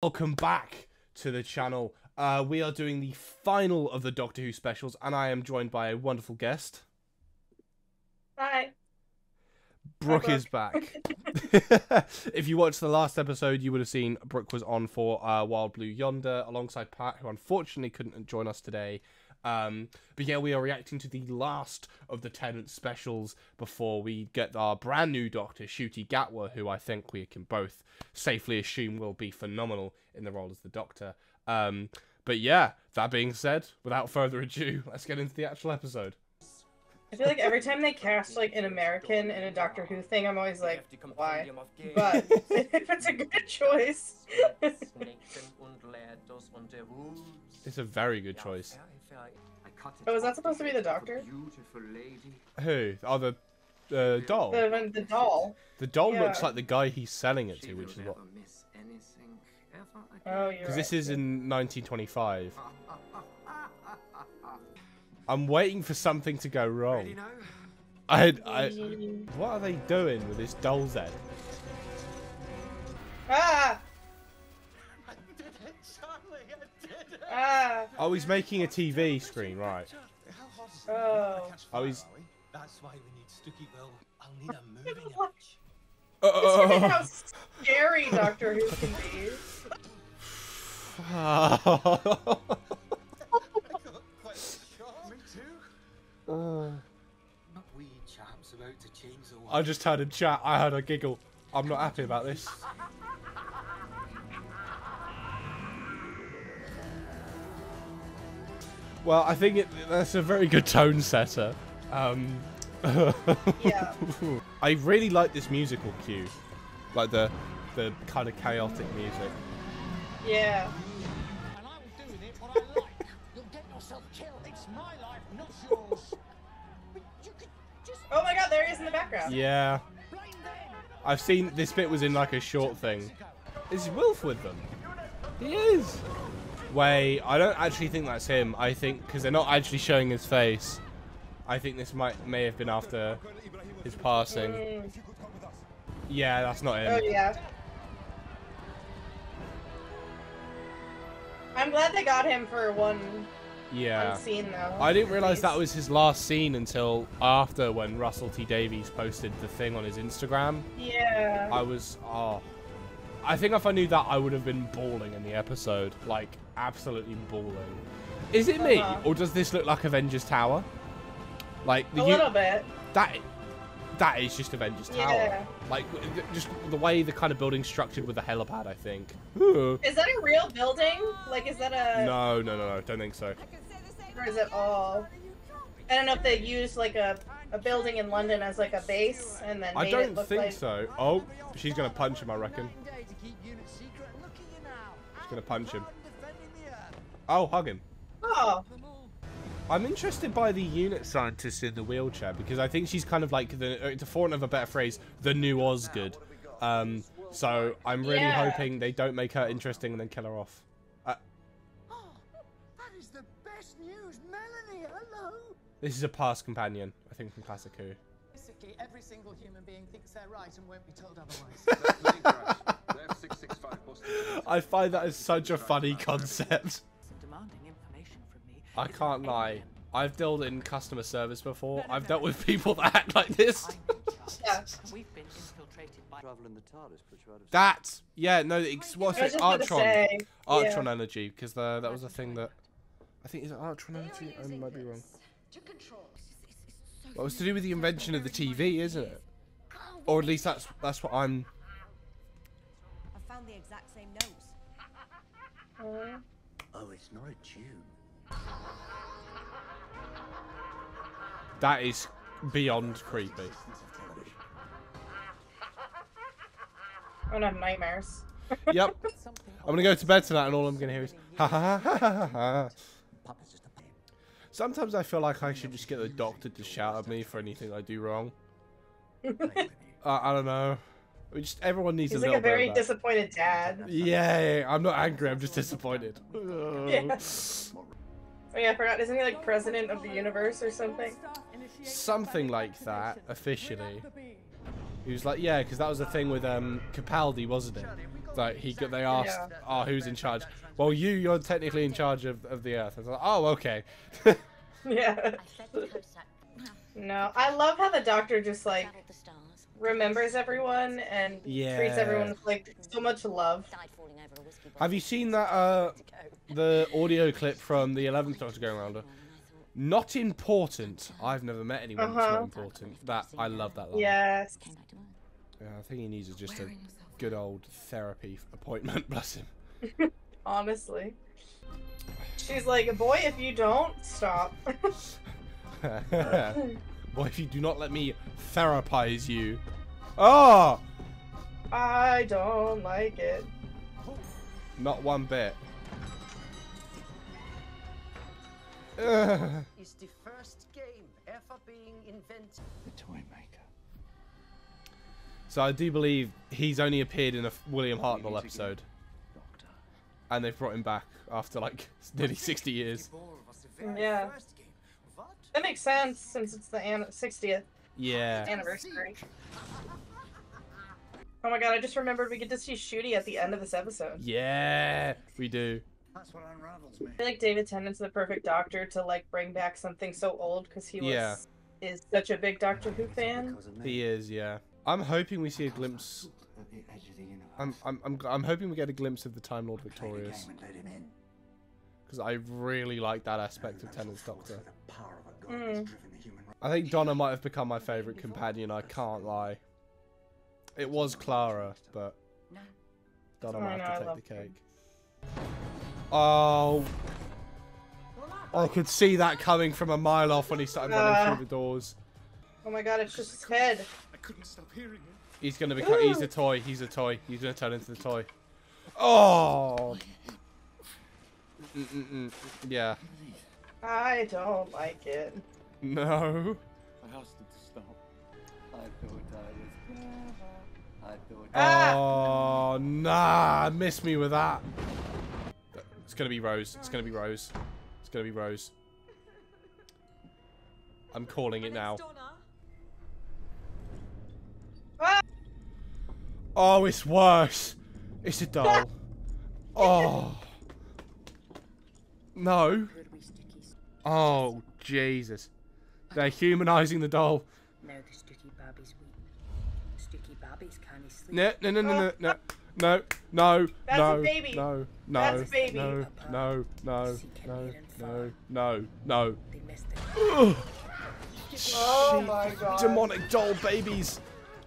Welcome back to the channel. We are doing the final of the Doctor Who specials, and I am joined by a wonderful guest. Hi. Brooke is back. If you watched the last episode, you would have seen Brooke was on for Wild Blue Yonder alongside Pat, who unfortunately couldn't join us today. But yeah, we are reacting to the last of the Tennant specials before we get our brand new Doctor, Ncuti Gatwa, who I think we can both safely assume will be phenomenal in the role as the Doctor. But yeah, that being said, without further ado, let's get into the actual episode. I feel like every time they cast like an American in a Doctor Who thing, I'm always like, why? But if it's a good choice. It's a very good choice. Oh, is that supposed to be the Doctor? Who? Oh, the doll? The doll. The doll Yeah. looks like the guy he's selling it to, which is what... Oh, you're Because right. this is in 1925. I'm waiting for something to go wrong. What are they doing with this doll's head? Ah! Ah! Oh, he's making a TV screen, right? Oh. Oh, he's... That's why we need Stucky. Well, I'll need a moving What? Oh, Just forget how scary Doctor Who can be. I just heard him chat. I heard a giggle. I'm not happy about this. Well, I think that's a very good tone setter. Yeah. I really like this musical cue, like the kind of chaotic music. Yeah. And I will do with it what I like. You'll get yourself killed. It's my life, not yours. But you could just Oh my god, there he is in the background. Yeah, blame them. I've seen this bit was in like a short thing. Is Wilf with them? He is. Wait, I don't actually think that's him. I think because they're not actually showing his face. I think this may have been after his passing. Yeah, that's not him. Oh yeah. I'm glad they got him for one scene though. I didn't realize that was his last scene until after when Russell T Davies posted the thing on his Instagram. Yeah. I think if I knew that, I would have been bawling in the episode. Like, absolutely bawling. Is it me? Or does this look like Avengers Tower? Like, A little bit. That is just Avengers Tower. Yeah. Like, just the way the kind of building's structured with the helipad, I think. Is that a real building? Like, is that a... No, don't think so. Or is it all... I don't know if they used, like, a building in London as, like, a base, and then I made don't it look think like... so. Oh, she's going to punch him, I reckon. She's going to punch him. Oh, hug him. Oh. I'm interested by the unit scientist in the wheelchair, because I think she's kind of like, to for want of a better phrase, the new Osgood. So I'm really hoping they don't make her interesting and then kill her off. Oh, that is the best news, Melanie. Hello. This is a past companion, I think, from Classic Who. Basically, every single human being thinks they're right and won't be told otherwise. I find that is such a funny concept. Demanding information from me. I can't lie. I've dealt in customer service before. I've dealt with people that act like this. Yeah. We've been infiltrated by That, yeah, no, what's I was it? just about to say, Artron energy, because that was a thing that I think is it Artron energy. I might be wrong. Well, it's to do with the invention of the TV, isn't it? Or at least that's what I'm. I found the exact same nose. Oh, it's not a tube. That is beyond creepy. I'm gonna have nightmares. Yep. I'm gonna go to bed tonight, and all I'm gonna hear is ha ha ha ha ha ha. Sometimes I feel like I should just get the doctor to shout at me for anything I do wrong. I don't know. Everyone needs He's a like little a very bit of that. disappointed dad. Yeah, I'm not angry. I'm just disappointed. Yeah. Oh yeah, I forgot. Isn't he like president of the universe or something? Something like that, officially. He was like, yeah, because that was the thing with Capaldi, wasn't it? Like they asked, "Oh, who's in charge?" Well, you're technically in charge of the Earth. I was like, "Oh, okay." Yeah. No, I love how the Doctor just like remembers everyone and treats everyone with like so much love. Have you seen that the audio clip from the 11th Doctor going around? Not important. I've never met anyone that's not important. That I love that line. Yes. Yeah, I think he needs just a good old therapy appointment. Bless him. Honestly. She's like, boy, if you don't stop. Boy, if you do not let me therapize you. Oh! I don't like it. Not one bit. Is the first game ever being invented. The toy maker. So I do believe he's only appeared in a William Hartnell episode. And they've brought him back after like nearly 60 years. Yeah. That makes sense since it's the 60th anniversary. Oh my god, I just remembered we get to see Shooty at the end of this episode. Yeah, we do. That's what unravels me. I feel like David Tennant's the perfect Doctor to like bring back something so old because he is such a big Doctor Who fan. He is, yeah. I'm hoping we see a glimpse. I'm hoping we get a glimpse of the Time Lord victorious. Because I really like that aspect of Tennant's Doctor. I think Donna might have become my favourite companion, I can't lie. It was Clara, but Donna might have to take the cake. Oh, I could see that coming from a mile off when he started running through the doors. Oh my god, it's just his head. I couldn't stop hearing it. He's gonna become. He's a toy. He's a toy. He's gonna turn into the toy. Oh. Yeah. I don't like it. No. I asked him to stop. I thought I was clever. I thought. Oh, nah. Miss me with that. It's gonna be Rose. It's gonna be Rose. It's gonna be Rose. I'm calling it now. Oh, it's worse. It's a doll. Oh. No. Oh, Jesus. They're humanizing the doll. Now the Sticky Babby's weak. Sticky Babby's can't sleep. No, no, no, no, no, no, no, That's no, a baby. no, no, That's a baby. no, no, no, no, no, no, no. They missed it. Oh my god. Demonic doll babies.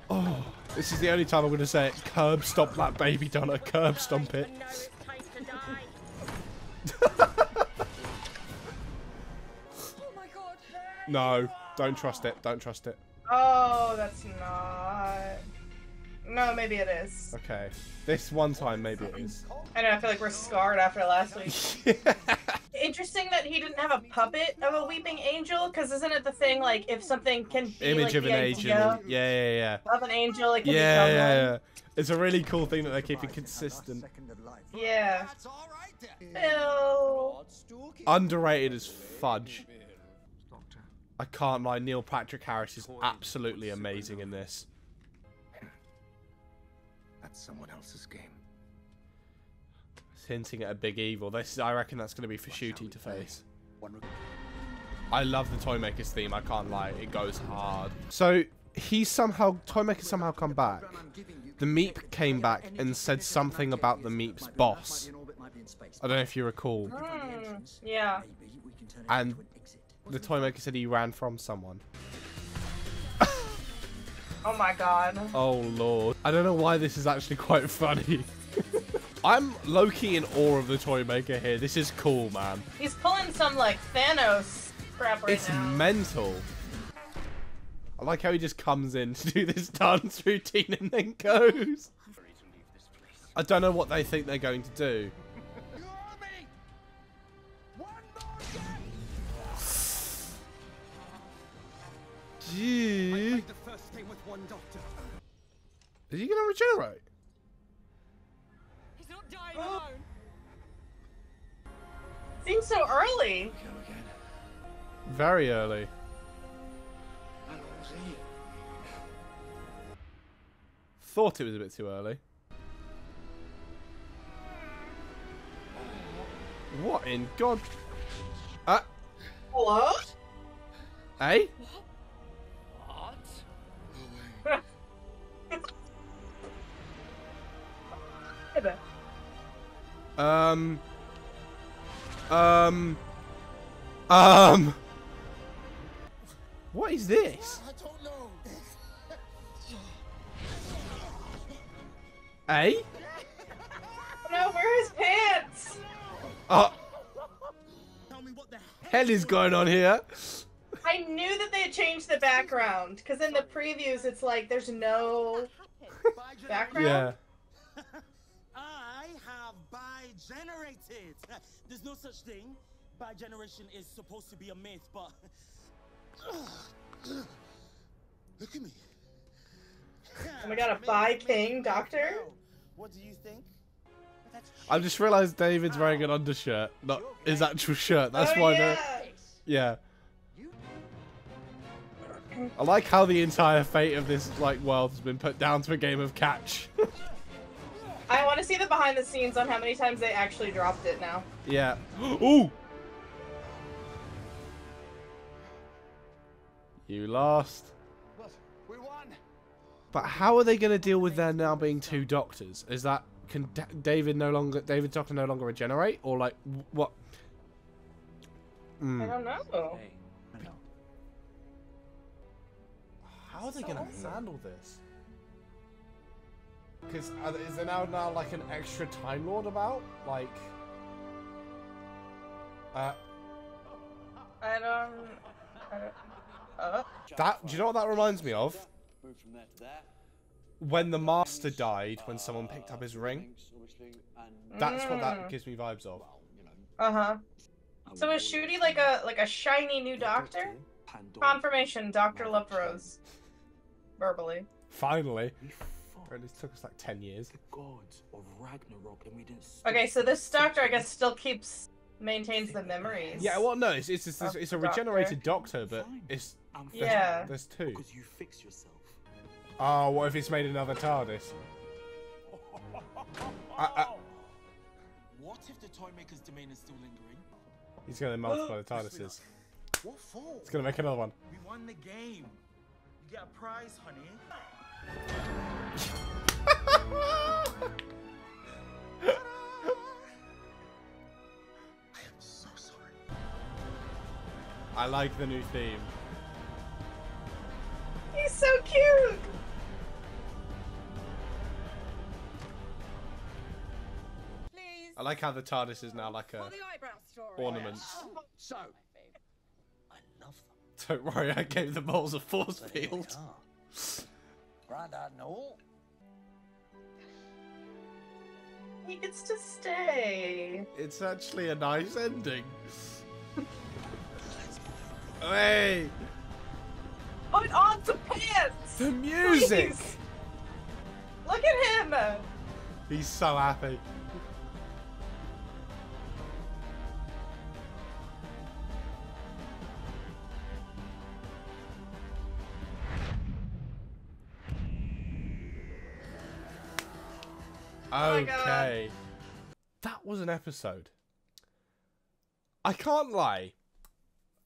Oh, this is the only time I'm going to say it. Curb stomp that baby, Donna. Curb stomp it. No, don't trust it. Don't trust it. Oh, that's not. No, maybe it is. Okay. This one time, maybe it is. I know, I feel like we're scarred after last week. Interesting that he didn't have a puppet of a weeping angel, because isn't it the thing, like, if something can be Image like, of the an angel. idea Yeah. of an angel, it can Yeah, become yeah, one? yeah. It's a really cool thing that they're keeping consistent. Yeah. Ew. Underrated as fudge. I can't lie, Neil Patrick Harris is absolutely amazing in this. That's someone else's game. It's hinting at a big evil. This, I reckon that's going to be for Shooty to face. I love the Toymaker's theme, I can't lie. It goes hard. So, Toymaker somehow come back. The Meep came back and said something about the Meep's boss. I don't know if you recall. Yeah. And the Toymaker said he ran from someone. Oh my god. Oh lord. I don't know why this is actually quite funny. I'm low-key in awe of the Toymaker here. This is cool, man. He's pulling some, like, Thanos crap right It's now. mental. I like how he just comes in to do this dance routine and then goes. I don't know what they think they're going to do. Gee. The first day with one doctor. Is he gonna regenerate? He's not dying alone. Seems so early. Very early. Thought it was a bit too early. What in God? Hello? Hey? What? What is this? I don't know. Hey? No, where are his pants? Tell me what the Hell is going on here? I knew that they had changed the background, because in the previews it's like there's no background. Yeah. I have bi-generated. There's no such thing. Bi-generation is supposed to be a myth, but... Look at me. Oh my god, a bi-king doctor? What do you think? I've just realised David's wearing an undershirt, not his actual shirt. That's why they're... Yeah. I like how the entire fate of this world has been put down to a game of catch. I want to see the behind the scenes on how many times they actually dropped it now. Yeah. Ooh! You lost. We won. But how are they going to deal with there now being two doctors? Is that... Can David's doctor no longer regenerate? Or what? I don't know. How are they going to handle this? Because is there now an extra Time Lord about? I don't That, do you know what that reminds me of? Move from there to there. When the Master died, when someone picked up his ring. That's what that gives me vibes of. Uh-huh. So is Shooty like a shiny new doctor? Confirmation, Dr. Leprose. Verbally. Finally. Or at least took us 10 years. The gods of Ragnarok, and we didn't. Okay, so this doctor, I guess, still maintains the memories. Yeah, well, no, it's a regenerated doctor, but there's two. Because you fix yourself. Oh, what if it's made another TARDIS? What if the Toymaker's domain is still lingering? He's going to multiply the TARDISes. What for? He's going to make another one. We won the game. You get a prize, honey. I am so sorry. I like the new theme. He's so cute! Please. I like how the TARDIS is now like a For the eyebrow story. ornament. So, I love them. Don't worry, I gave the balls a force field. Grandad and all. He gets to stay. It's actually a nice ending. Hey! Put on some pants! The music! Please. Look at him! He's so happy. Okay. That was an episode. I can't lie.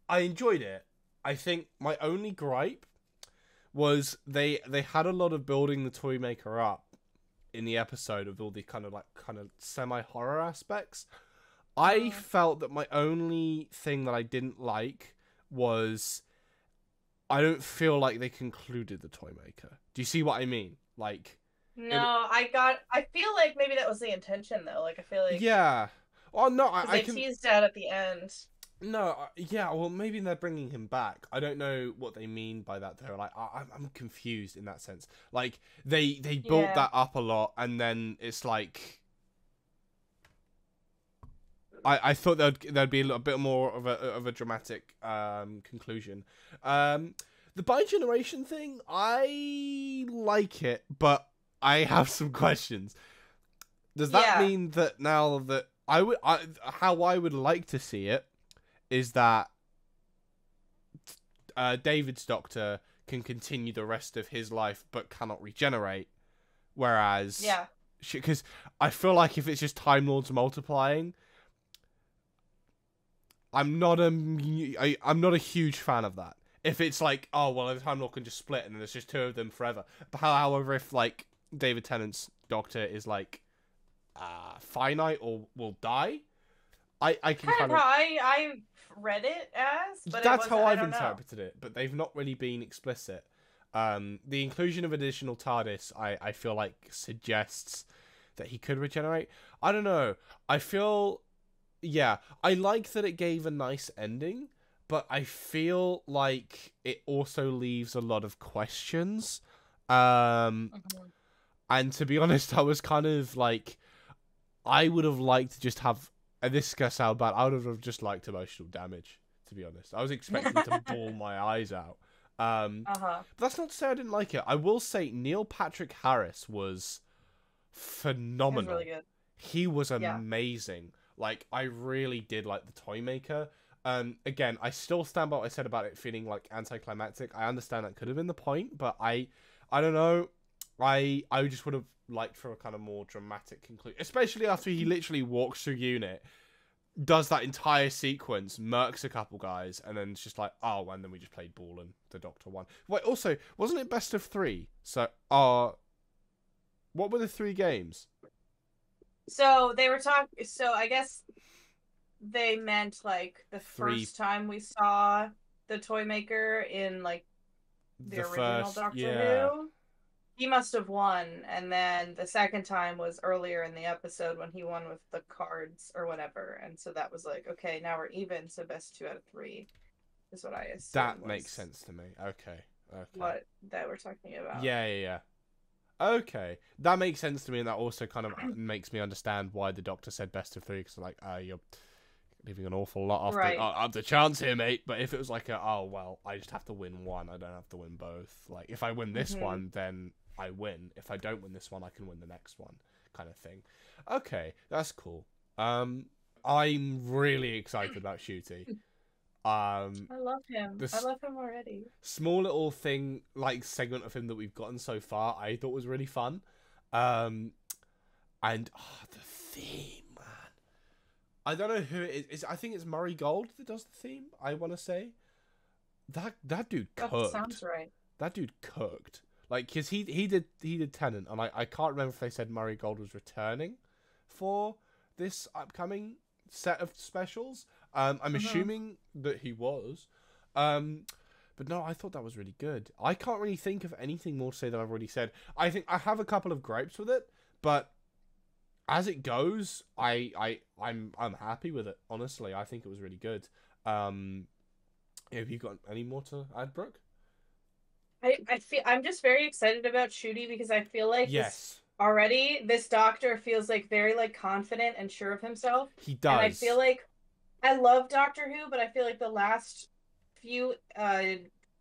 I enjoyed it. I think my only gripe was they had a lot of building the Toymaker up in the episode of all the kind of semi-horror aspects. I felt that my only thing that I didn't like was I don't feel like they concluded the Toymaker. Do you see what I mean? No, I feel like maybe that was the intention though. I feel like yeah. Oh no, I can teased out at the end. No, yeah. Well, maybe they're bringing him back. I don't know what they mean by that though. I'm confused in that sense. They built that up a lot, and then it's I thought there'd be a bit more of a dramatic conclusion. The bi-generation thing, I like it, but I have some questions. Does that mean that now that how I would like to see it is that David's doctor can continue the rest of his life but cannot regenerate, whereas because I feel like if it's just Time Lords multiplying, I'm not a huge fan of that. If it's like, oh well, the Time Lord can just split and then there's just two of them forever. But however, if like David Tennant's Doctor is like finite or will die, I can kind of how I read it as, but that's how I've I don't know. interpreted it. But they've not really been explicit. The inclusion of additional TARDIS, I feel like suggests that he could regenerate. I don't know. I feel, yeah, I like that it gave a nice ending. But I feel like it also leaves a lot of questions. And to be honest, I was kind of like, I would have liked to just have, and this is going to sound bad, I would have just liked emotional damage, to be honest. I was expecting to bawl my eyes out. But that's not to say I didn't like it. I will say Neil Patrick Harris was phenomenal. He was really good. He was amazing. Like, I really did like the Toymaker. Again, I still stand by what I said about it feeling like anticlimactic. I understand that could have been the point, but I don't know. I just would have liked for a kind of more dramatic conclusion, especially after he literally walks through unit, does that entire sequence, murks a couple guys, and then it's just like, oh, and then we just played ball and the Doctor won. Wait, also, wasn't it best of 3? So, what were the 3 games? So they were talking. So I guess they meant like the 3. first time we saw the Toymaker in like the original first, Doctor Who. He must have won, and then the second time was earlier in the episode when he won with the cards or whatever, and so that was like, okay, now we're even, so best 2 out of 3 is what I assume. That makes sense to me. Okay. What that we're talking about. Yeah. Okay, that makes sense to me, and that also kind of makes me understand why the Doctor said best of 3, because like, you're leaving an awful lot off the chance here, mate. But if it was like, oh well, I just have to win one, I don't have to win both. Like, if I win this one, then I win. If I don't win this one, I can win the next one, kind of thing. Okay, that's cool. I'm really excited about Shooty. I love him. I love him already. Small little thing, like segment of him that we've gotten so far, I thought was really fun. And the theme, man. I don't know who it is. I think it's Murray Gold that does the theme. I want to say that dude cooked. That sounds right. That dude cooked. Like, cause he did Tennant, and I can't remember if they said Murray Gold was returning for this upcoming set of specials. I'm assuming that he was. But no, I thought that was really good. I can't really think of anything more to say than I've already said. I think I have a couple of gripes with it, but as it goes, I'm happy with it. Honestly, I think it was really good. Have you got any more to add, Brooke? I'm just very excited about Shooty because I feel like already this Doctor feels like very like confident and sure of himself. He does. And I feel like I love Doctor Who, but I feel like the last few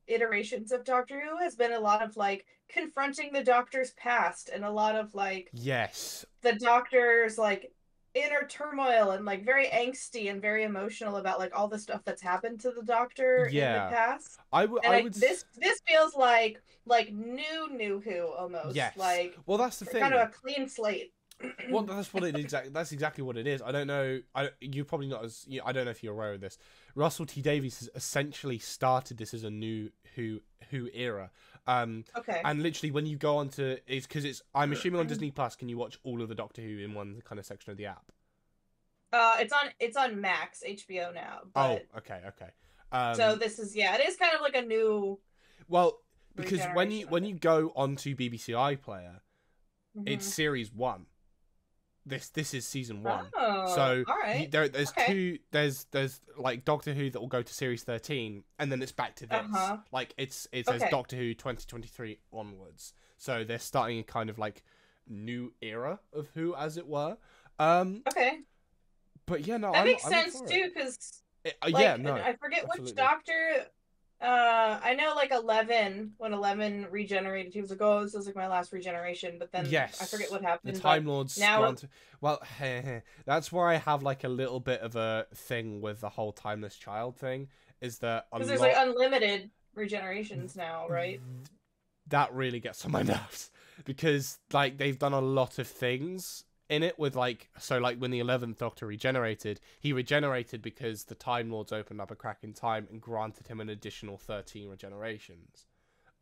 iterations of Doctor Who has been a lot of like confronting the Doctor's past and a lot of like the Doctor's like inner turmoil and like very angsty and very emotional about like all the stuff that's happened to the Doctor in the past. This feels like new Who almost. Yes. Like, well, that's the thing. Kind of a clean slate. Well, that's what it is. That's exactly what it is. I don't know. You're probably not as. I don't know if you're aware of this. Russell T Davies has essentially started this as a new Who era. Okay. And literally, when you go on to, it's because it's. I'm assuming on Disney Plus, can you watch all of the Doctor Who in one kind of section of the app? It's on Max HBO now. But... Oh, okay. So this is it is kind of like a new. Well, because when you go onto BBC iPlayer, it's series 1. This is season 1. Oh, so all right. there's two. There's like Doctor Who that will go to series 13, and then it's back to this. Like it says Doctor Who 2023 onwards. So they're starting a kind of like new era of Who, as it were. Okay. But yeah, no, that makes sense too, because I forget which Doctor. I know like 11, when 11 regenerated, he was like, oh, this is like my last regeneration, but then I forget what happened. The Time Lords now... Well, that's where I have like a little bit of a thing with the whole Timeless Child thing, is that because there's like unlimited regenerations now, right? That really gets on my nerves, because like they've done a lot of things in it with like, so like when the 11th Doctor regenerated, he regenerated because the Time Lords opened up a crack in time and granted him an additional 13 regenerations.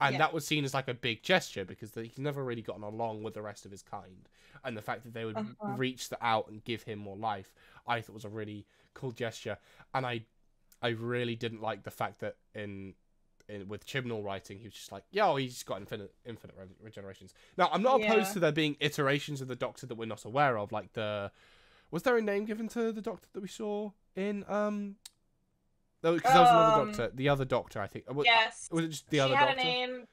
And that was seen as like a big gesture because he's never really gotten along with the rest of his kind. And the fact that they would reach out and give him more life, I thought was a really cool gesture. And I really didn't like the fact that with Chibnall writing, he was just like, yo, he's got infinite regenerations. Now, I'm not opposed to there being iterations of the Doctor that we're not aware of, like was there a name given to the Doctor that we saw in because there was another Doctor, the other Doctor, I think. Yes. Was it just the other Doctor? She had a name,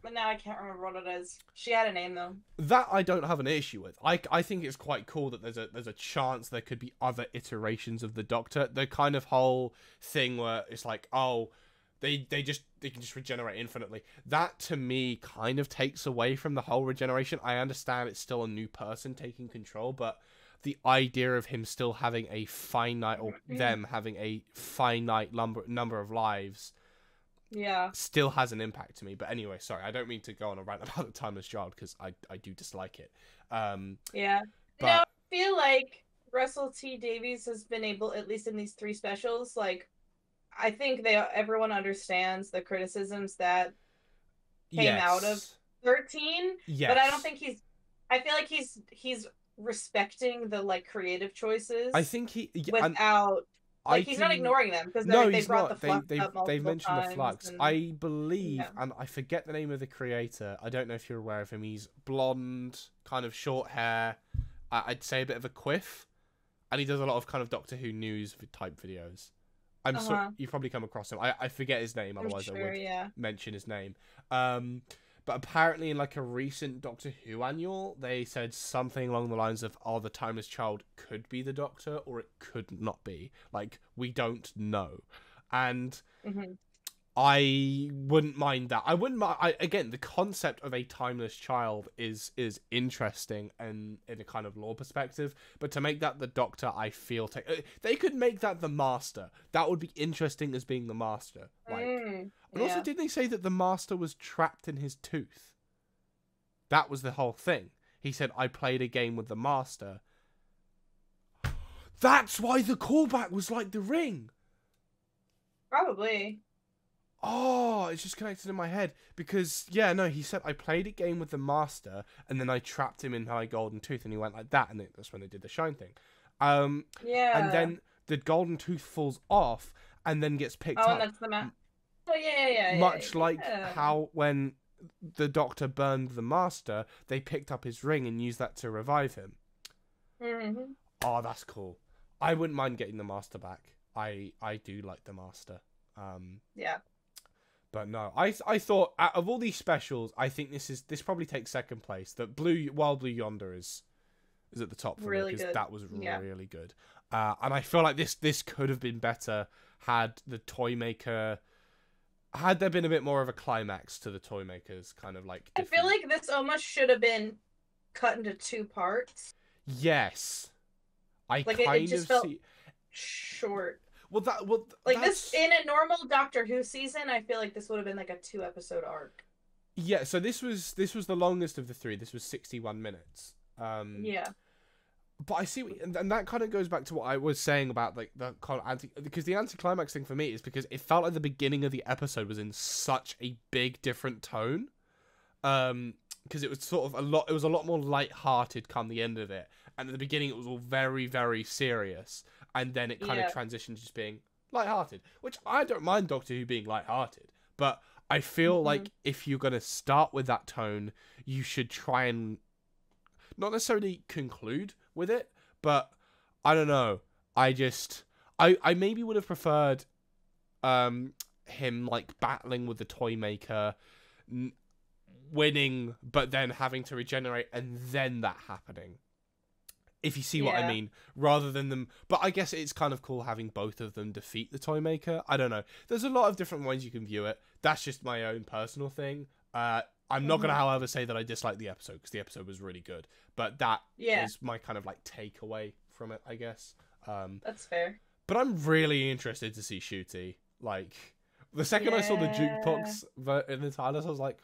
but now I can't remember what it is. She had a name though. That I don't have an issue with. I think it's quite cool that there's a chance there could be other iterations of the Doctor. The kind of whole thing where it's like, oh, they can just regenerate infinitely. That to me kind of takes away from the whole regeneration. I understand it's still a new person taking control, but the idea of him still having a finite, or them having a finite number of lives, still has an impact to me. But anyway, sorry, I don't mean to go on a rant about the Timeless Child because I do dislike it. Yeah. But... Now, I feel like Russell T Davies has been able, at least in these 3 specials, like, I think everyone understands the criticisms that came out of 13. Yes. But I don't think I feel like he's respecting the like creative choices. I think he's not ignoring them because they brought the flux up they've mentioned the flux. And... I believe, and I forget the name of the creator. I don't know if you're aware of him. He's blonde, kind of short hair. I'd say a bit of a quiff, and he does a lot of kind of Doctor Who news type videos. You've probably come across him. I forget his name, otherwise I would mention his name. But apparently in like a recent Doctor Who annual, they said something along the lines of, oh, the Timeless Child could be the Doctor or it could not be. Like, we don't know. And I wouldn't mind that. Again, the concept of a Timeless Child is interesting and in a kind of lore perspective. But to make that the Doctor, I feel... they could make that the Master. That would be interesting as being the Master. And also, didn't they say that the Master was trapped in his tooth? That was the whole thing. He said, I played a game with the Master. That's why the callback was like the ring. Probably. Oh, it's just connected in my head. Because, he said, I played a game with the Master, and then I trapped him in my golden tooth, and he went like that, and that's when they did the shine thing. And then the golden tooth falls off, and then gets picked up. Oh, and that's the map. Oh, yeah. Much like how when the Doctor burned the Master, they picked up his ring and used that to revive him. Oh, that's cool. I wouldn't mind getting the Master back. I do like the Master. But no, I thought out of all these specials, I think this probably takes second place. That Wild Blue Yonder is at the top for me because that was really good. And I feel like this could have been better had the Toymaker, had there been a bit more of a climax to the Toymaker's kind of like. I feel like this almost should have been cut into 2 parts. Yes, it just felt short. This in a normal Doctor Who season, I feel like this would have been like a 2-episode arc. Yeah, so this was the longest of the 3. This was 61 minutes. But I see, and that kind of goes back to what I was saying about like the kind of because the anticlimax thing for me is because it felt like the beginning of the episode was in such a big different tone. Because it was sort of it was a lot more light-hearted come the end of it, and at the beginning it was all very, very serious. And then it kind of transitioned to just being lighthearted, which I don't mind Doctor Who being lighthearted. But I feel like if you're going to start with that tone, you should try and not necessarily conclude with it. But I don't know. I maybe would have preferred him like battling with the Toymaker, winning, but then having to regenerate and then that happening. If you see what I mean, rather than them. But I guess it's kind of cool having both of them defeat the Toymaker. I don't know. There's a lot of different ways you can view it. That's just my own personal thing. I'm not going to, however, say that I dislike the episode, because the episode was really good. But that is my kind of like takeaway from it, I guess. That's fair. But I'm really interested to see Shooty. Like, the second I saw the jukebox in the TARDIS, I was like,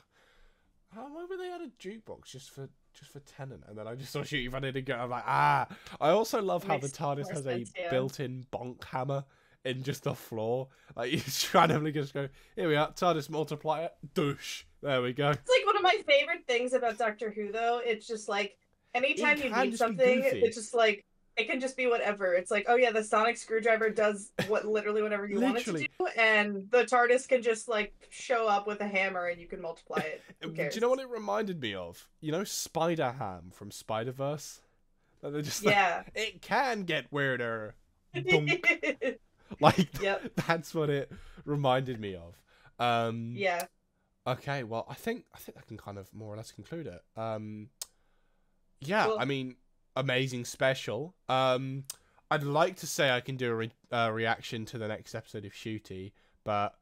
why would they add a jukebox just for just for Tennant, and then I just saw Shooty run in and go. I'm like, ah. I also love how the Makes TARDIS more has sense, a yeah. built-in bonk hammer in just the floor. Like, you just randomly just go, here we are, TARDIS multiplier, douche. There we go. It's like one of my favorite things about Doctor Who, though. It's just like anytime It you can need just be something, goofy. it's just like it can just be whatever. It's like, oh yeah, the sonic screwdriver does literally whatever you want it to Literally. do, and the TARDIS can just like show up with a hammer and you can multiply it. Who Do cares? you know what it reminded me of? You know Spider Ham from Spider-Verse? Like, they're just Yeah. like, it can get weirder. Dunk. Like, Yep. that's what it reminded me of. Yeah. Okay, well, I think I can kind of more or less conclude it. Yeah, Cool. I mean, amazing special. I'd like to say I can do a reaction to the next episode of Shooty, but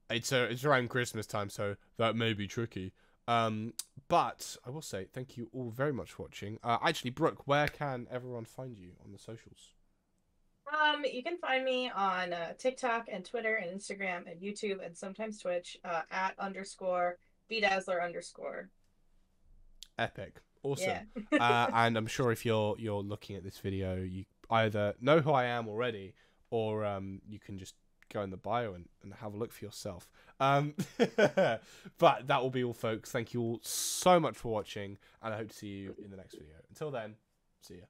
it's around Christmas time, so that may be tricky. But I will say thank you all very much for watching. Actually, Brooke, where can everyone find you on the socials? You can find me on TikTok and Twitter and Instagram and YouTube and sometimes Twitch at _bedazzler_. Epic. Awesome. Yeah. And I'm sure if you're looking at this video, you either know who I am already, or you can just go in the bio and have a look for yourself. But that will be all, folks. Thank you all so much for watching, and I hope to see you in the next video. Until then, see ya.